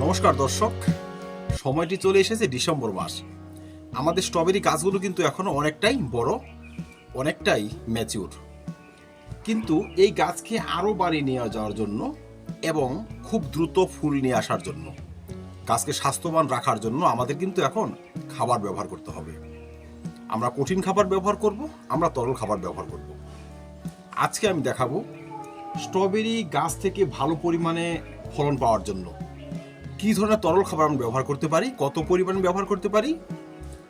নমস্কার দর্শক, সময়টি চলে এসেছে ডিসেম্বর মাস। আমাদের স্ট্রবেরি গাছগুলো কিন্তু এখনো অনেকটাই বড়, অনেকটাই ম্যাচিউর। কিন্তু এই গাছকে আরও বাড়িয়ে নিয়ে যাওয়ার জন্য এবং খুব দ্রুত ফুল নিয়ে আসার জন্য, গাছকে স্বাস্থ্যবান রাখার জন্য আমাদের কিন্তু এখন খাবার ব্যবহার করতে হবে। আমরা কঠিন খাবার ব্যবহার করব, আমরা তরল খাবার ব্যবহার করব। আজকে আমি দেখাবো স্ট্রবেরি গাছ থেকে ভালো পরিমাণে ফলন পাওয়ার জন্য কী ধরনের তরল খাবার আমরা ব্যবহার করতে পারি, কত পরিমাণে ব্যবহার করতে পারি,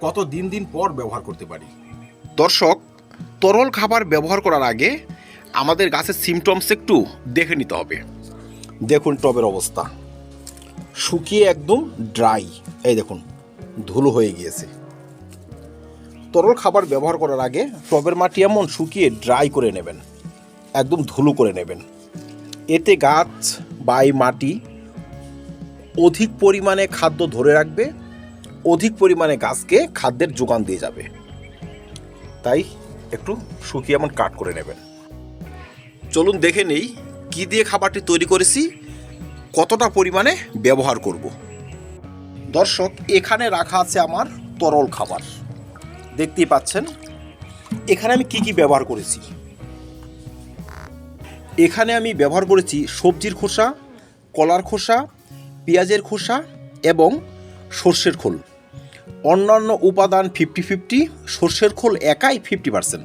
কত দিন দিন পর ব্যবহার করতে পারি। দর্শক, তরল খাবার ব্যবহার করার আগে আমাদের গাছের সিমটমস একটু দেখে নিতে হবে। দেখুন টবের অবস্থা, শুকিয়ে একদম ড্রাই। এই দেখুন, ধুলো হয়ে গিয়েছে। তরল খাবার ব্যবহার করার আগে টবের মাটি এমন শুকিয়ে ড্রাই করে নেবেন, একদম ধুলো করে নেবেন। এতে গাছ বা এই মাটি অধিক পরিমাণে খাদ্য ধরে রাখবে, অধিক পরিমাণে গাছকে খাদ্যের যোগান দিয়ে যাবে। তাই একটু শুকিয়ে এমন কাট করে নেবেন। চলুন দেখে নেই কি দিয়ে খাবারটি তৈরি করেছি, কতটা পরিমাণে ব্যবহার করব। দর্শক, এখানে রাখা আছে আমার তরল খাবার, দেখতেই পাচ্ছেন। এখানে আমি কি কি ব্যবহার করেছি। এখানে আমি ব্যবহার করেছি সবজির খোসা, কলার খোসা, পেঁয়াজের খোসা এবং সর্ষের খোল। অন্যান্য উপাদান 50-50, সর্ষের খোল একাই 50%।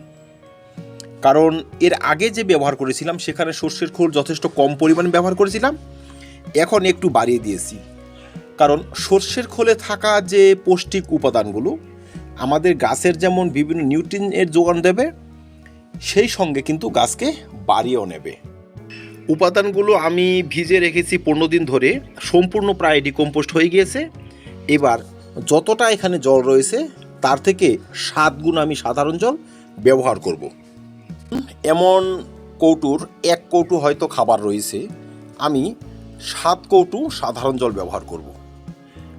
কারণ এর আগে যে ব্যবহার করেছিলাম সেখানে সর্ষের খোল যথেষ্ট কম পরিমাণ ব্যবহার করেছিলাম, এখন একটু বাড়িয়ে দিয়েছি। কারণ সর্ষের খোলে থাকা যে পৌষ্টিক উপাদানগুলো আমাদের গাছের যেমন বিভিন্ন নিউট্রিয়েন্টের যোগান দেবে, সেই সঙ্গে কিন্তু গাছকে বাড়িয়েও নেবে। উপাদানগুলো আমি ভিজে রেখেছি 15 দিন ধরে, সম্পূর্ণ প্রায় ডিকম্পোস্ট হয়ে গিয়েছে। এবার যতটা এখানে জল রয়েছে তার থেকে 7 গুণ আমি সাধারণ জল ব্যবহার করব। এমন কৌটোর 1 কৌটো হয়তো খাবার রয়েছে, আমি 7 কৌটো সাধারণ জল ব্যবহার করব।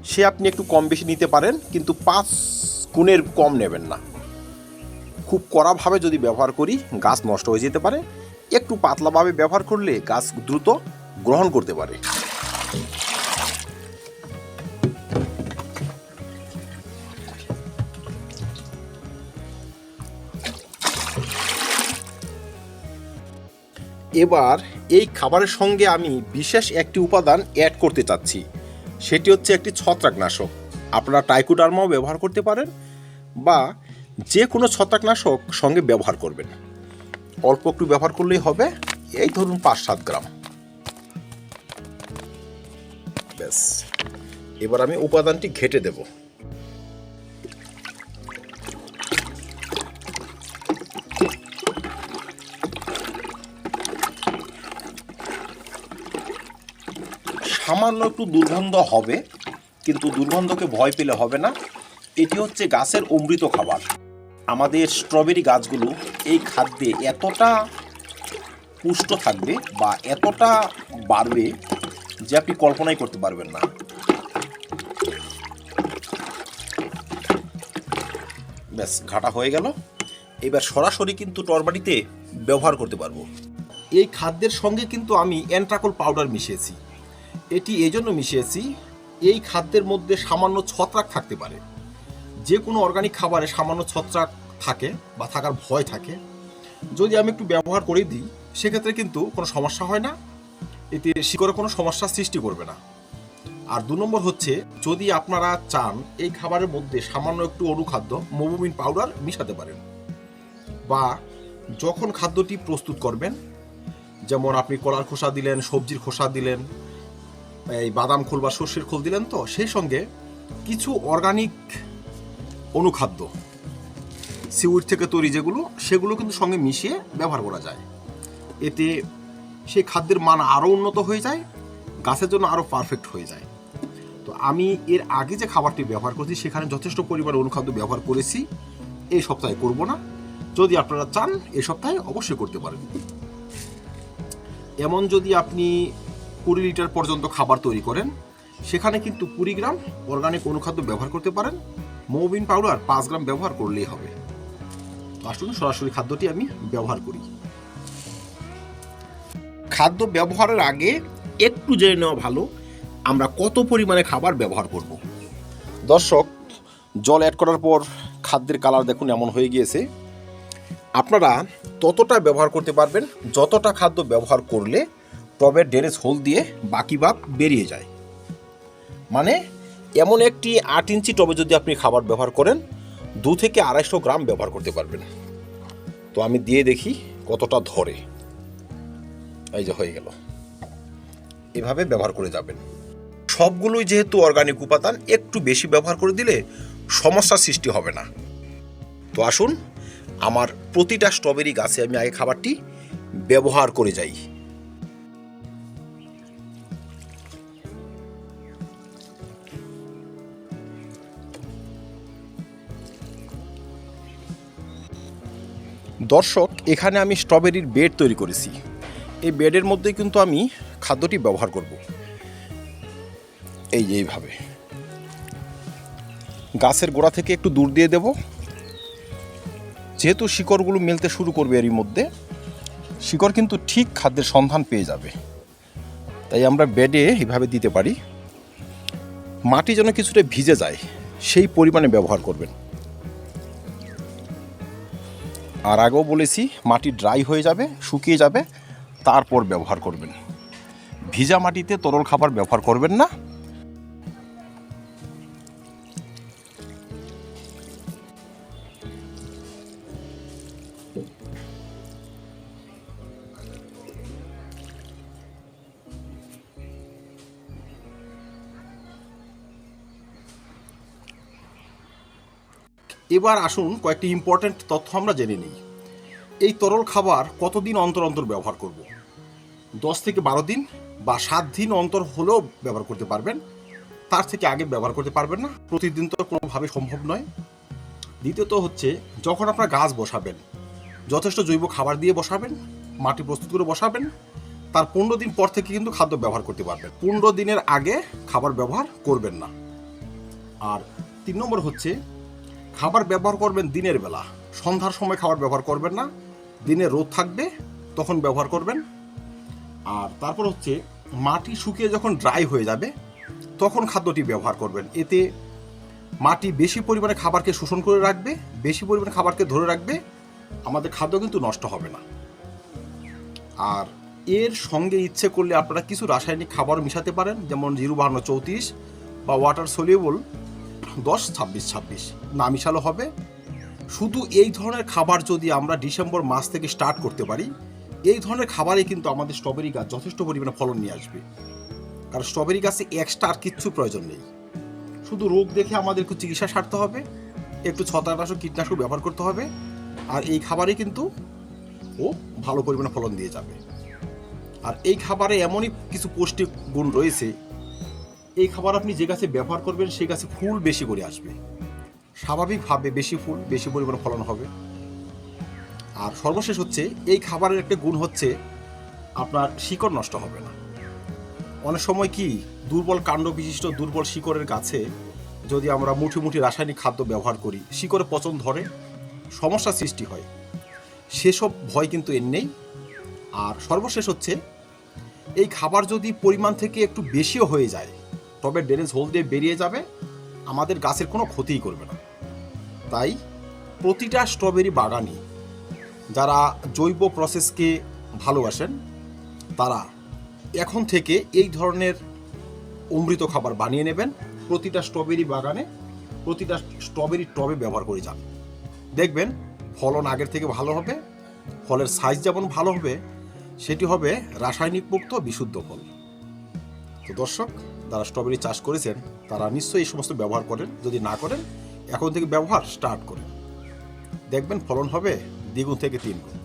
সে আপনি একটু কম বেশি নিতে পারেন, কিন্তু 5 গুণের কম নেবেন না। খুব কড়াভাবে যদি ব্যবহার করি গাছ নষ্ট হয়ে যেতে পারে। একটু পাতলাভাবে ব্যবহার করলে গাছ দ্রুত গ্রহণ করতে পারে। এবার এই খাবারের সঙ্গে আমি বিশেষ একটি উপাদান অ্যাড করতে চাচ্ছি, সেটি হচ্ছে একটি ছত্রাকনাশক। আপনারা ট্রাইকোডার্মাও ব্যবহার করতে পারেন বা যে কোনো ছত্রাকনাশক সঙ্গে ব্যবহার করবেন। অল্প একটু ব্যবহার করলেই হবে, এই ধরুন 5-7 গ্রাম। ব্যাস, এবার আমি উপাদানটি ঘেটে দেব। সামান্য একটু দুর্গন্ধ হবে, কিন্তু দুর্গন্ধকে ভয় পেলে হবে না। এটি হচ্ছে গাছের অমৃত খাবার। আমাদের স্ট্রবেরি গাছগুলো এই খাদ্যে এতটা পুষ্ট থাকবে বা এতটা বাড়বে যে আপনি কল্পনাই করতে পারবেন না। ব্যাস, ঘাটা হয়ে গেল। এবার সরাসরি কিন্তু টরবাটিতে ব্যবহার করতে পারবো। এই খাদ্যের সঙ্গে কিন্তু আমি অ্যান্ট্রাকল পাউডার মিশিয়েছি। এটি এই জন্য মিশিয়েছি, এই খাদ্যের মধ্যে সামান্য ছত্রাক থাকতে পারে। যে কোনো অর্গানিক খাবারে সামান্য ছত্রাক থাকে বা থাকার ভয় থাকে। যদি আমি একটু ব্যবহার করে দিই সেক্ষেত্রে কিন্তু কোনো সমস্যা হয় না, এতে শিকড়ে কোনো সমস্যার সৃষ্টি করবে না। আর 2 নম্বর হচ্ছে, যদি আপনারা চান এই খাবারের মধ্যে সামান্য একটু অনুখাদ্য মোবুমিন পাউডার মিশাতে পারেন, বা যখন খাদ্যটি প্রস্তুত করবেন, যেমন আপনি কলার খোসা দিলেন, সবজির খোসা দিলেন, এই বাদাম খোল বা সর্ষের খোল দিলেন, তো সেই সঙ্গে কিছু অর্গানিক অনুখাদ্য সিউইড থেকে তৈরি যেগুলো, সেগুলো কিন্তু সঙ্গে মিশিয়ে ব্যবহার করা যায়। এতে সেই খাদ্যের মান আরও উন্নত হয়ে যায়, গাছের জন্য আরও পারফেক্ট হয়ে যায়। তো আমি এর আগে যে খাবারটি ব্যবহার করছি সেখানে যথেষ্ট পরিমাণে অনুখাদ্য ব্যবহার করেছি। এই সপ্তাহে করব না, যদি আপনারা চান এই সপ্তাহে অবশ্যই করতে পারেন। এমন যদি আপনি 20 লিটার পর্যন্ত খাবার তৈরি করেন, সেখানে কিন্তু 20 গ্রাম অর্গানিক অনুখাদ্য ব্যবহার করতে পারেন। মোবিন পাউডার 5 গ্রাম ব্যবহার করলেই হবে। আসুন সরাসরি খাদ্যটি আমি ব্যবহার করি। খাদ্য ব্যবহারের আগে একটু জেনে নেওয়া ভালো আমরা কত পরিমাণে খাবার ব্যবহার করব। দর্শক, জল অ্যাড করার পর খাদ্যের কালার দেখুন এমন হয়ে গিয়েছে। আপনারা ততটা ব্যবহার করতে পারবেন যতটা খাদ্য ব্যবহার করলে টবের ড্রেনেজ হোল দিয়ে বাকি ভাগ বেরিয়ে যায়। মানে এমন একটি 8 ইঞ্চি টবে যদি আপনি খাবার ব্যবহার করেন 2 থেকে 250 গ্রাম ব্যবহার করতে পারবেন। তো আমি দিয়ে দেখি কতটা ধরে। এই যে হয়ে গেল। এভাবে ব্যবহার করে যাবেন। সবগুলোই যেহেতু অর্গানিক উপাদান, একটু বেশি ব্যবহার করে দিলে সমস্যার সৃষ্টি হবে না। তো আসুন আমার প্রতিটা স্ট্রবেরি গাছে আমি আগে খাবারটি ব্যবহার করে যাই। দর্শক, এখানে আমি স্ট্রবেরির বেড তৈরি করেছি। এই বেডের মধ্যে কিন্তু আমি খাদ্যটি ব্যবহার করব। এই যে এইভাবে গাছের গোড়া থেকে একটু দূর দিয়ে দেব। যেহেতু শিকড়গুলো মেলতে শুরু করবে এরই মধ্যে, শিকড় কিন্তু ঠিক খাদ্যের সন্ধান পেয়ে যাবে। তাই আমরা বেডে এইভাবে দিতে পারি। মাটি যেন কিছুটা ভিজে যায় সেই পরিমাণে ব্যবহার করবেন। আর আগেও বলেছি, মাটি ড্রাই হয়ে যাবে, শুকিয়ে যাবে, তারপর ব্যবহার করবেন। ভিজা মাটিতে তরল খাবার ব্যবহার করবেন না। এবার আসুন কয়েকটি ইম্পর্ট্যান্ট তথ্য আমরা জেনে নিই। এই তরল খাবার কতদিন অন্তর অন্তর ব্যবহার করব? 10 থেকে 12 দিন বা 7 দিন অন্তর হলেও ব্যবহার করতে পারবেন। তার থেকে আগে ব্যবহার করতে পারবেন না। প্রতিদিন তো কোনোভাবে সম্ভব নয়। দ্বিতীয়ত হচ্ছে, যখন আপনার গাছ বসাবেন যথেষ্ট জৈব খাবার দিয়ে বসাবেন, মাটি প্রস্তুত করে বসাবেন। তার 15 দিন পর থেকে কিন্তু খাদ্য ব্যবহার করতে পারবেন। 15 দিনের আগে খাবার ব্যবহার করবেন না। আর 3 নম্বর হচ্ছে, খাবার ব্যবহার করবেন দিনের বেলা। সন্ধ্যার সময় খাবার ব্যবহার করবেন না। দিনে রোদ থাকবে তখন ব্যবহার করবেন। আর তারপর হচ্ছে, মাটি শুকিয়ে যখন ড্রাই হয়ে যাবে তখন খাদ্যটি ব্যবহার করবেন। এতে মাটি বেশি পরিমাণে খাবারকে শোষণ করে রাখবে, বেশি পরিমাণে খাবারকে ধরে রাখবে। আমাদের খাদ্য কিন্তু নষ্ট হবে না। আর এর সঙ্গে ইচ্ছে করলে আপনারা কিছু রাসায়নিক খাবার মিশাতে পারেন, যেমন 05234 বা ওয়াটার সলিউবল 10-26-26 না মিশালো হবে। শুধু এই ধরনের খাবার যদি আমরা ডিসেম্বর মাস থেকে স্টার্ট করতে পারি, এই ধরনের খাবারই কিন্তু আমাদের স্ট্রবেরি গাছ যথেষ্ট পরিমাণে ফলন নিয়ে আসবে। কারণ স্ট্রবেরি গাছে এক্সট্রা আর কিচ্ছু প্রয়োজন নেই। শুধু রোগ দেখে আমাদের একটু চিকিৎসা সারতে হবে, একটু ছত্রাকনাশক কীটনাশক ব্যবহার করতে হবে, আর এই খাবারই কিন্তু ও ভালো পরিমাণে ফলন দিয়ে যাবে। আর এই খাবারে এমনই কিছু পুষ্টি গুণ রয়েছে, এই খাবার আপনি যে গাছে ব্যবহার করবেন সেই গাছে ফুল বেশি করে আসবে। স্বাভাবিকভাবে বেশি ফুল, বেশি পরিমাণে ফলন হবে। আর সর্বশেষ হচ্ছে, এই খাবারের একটা গুণ হচ্ছে আপনার শিকড় নষ্ট হবে না। অনেক সময় কি, দুর্বল কাণ্ড বিশিষ্ট দুর্বল শিকড়ের গাছে যদি আমরা মুঠি মুঠি রাসায়নিক খাদ্য ব্যবহার করি, শিকড়ে পচন ধরে, সমস্যার সৃষ্টি হয়। সেসব ভয় কিন্তু এর নেই। আর সর্বশেষ হচ্ছে, এই খাবার যদি পরিমাণ থেকে একটু বেশিও হয়ে যায় তবে ড্রেনেজ হোল দিয়ে বেরিয়ে যাবে, আমাদের গাছের কোনো ক্ষতিই করবে না। তাই প্রতিটা স্ট্রবেরি বাগানই যারা জৈব প্রসেসকে ভালোবাসেন তারা এখন থেকে এই ধরনের অমৃত খাবার বানিয়ে নেবেন। প্রতিটা স্ট্রবেরি বাগানে, প্রতিটা স্ট্রবেরি টবে ব্যবহার করে যান। দেখবেন ফলন আগের থেকে ভালো হবে। ফলের সাইজ যেমন ভালো হবে, সেটি হবে রাসায়নিক মুক্ত বিশুদ্ধ ফল। তো দর্শক, যারা স্ট্রবেরি চাষ করেছেন তারা নিশ্চয়ই এই সমস্ত ব্যবহার করেন। যদি না করেন, এখন থেকে ব্যবহার স্টার্ট করেন, দেখবেন ফলন হবে 2 গুণ থেকে 3 গুণ।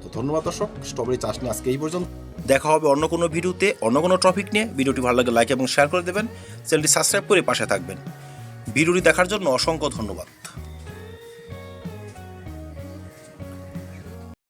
তো ধন্যবাদ দর্শক, স্ট্রবেরি চাষ নিয়ে আজকে এই পর্যন্ত। দেখা হবে অন্য কোনো ভিডিওতে, অন্য কোনো টপিক নিয়ে। ভিডিওটি ভালো লাগে লাইক এবং শেয়ার করে দেবেন। চ্যানেলটি সাবস্ক্রাইব করে পাশে থাকবেন। ভিডিওটি দেখার জন্য অসংখ্য ধন্যবাদ।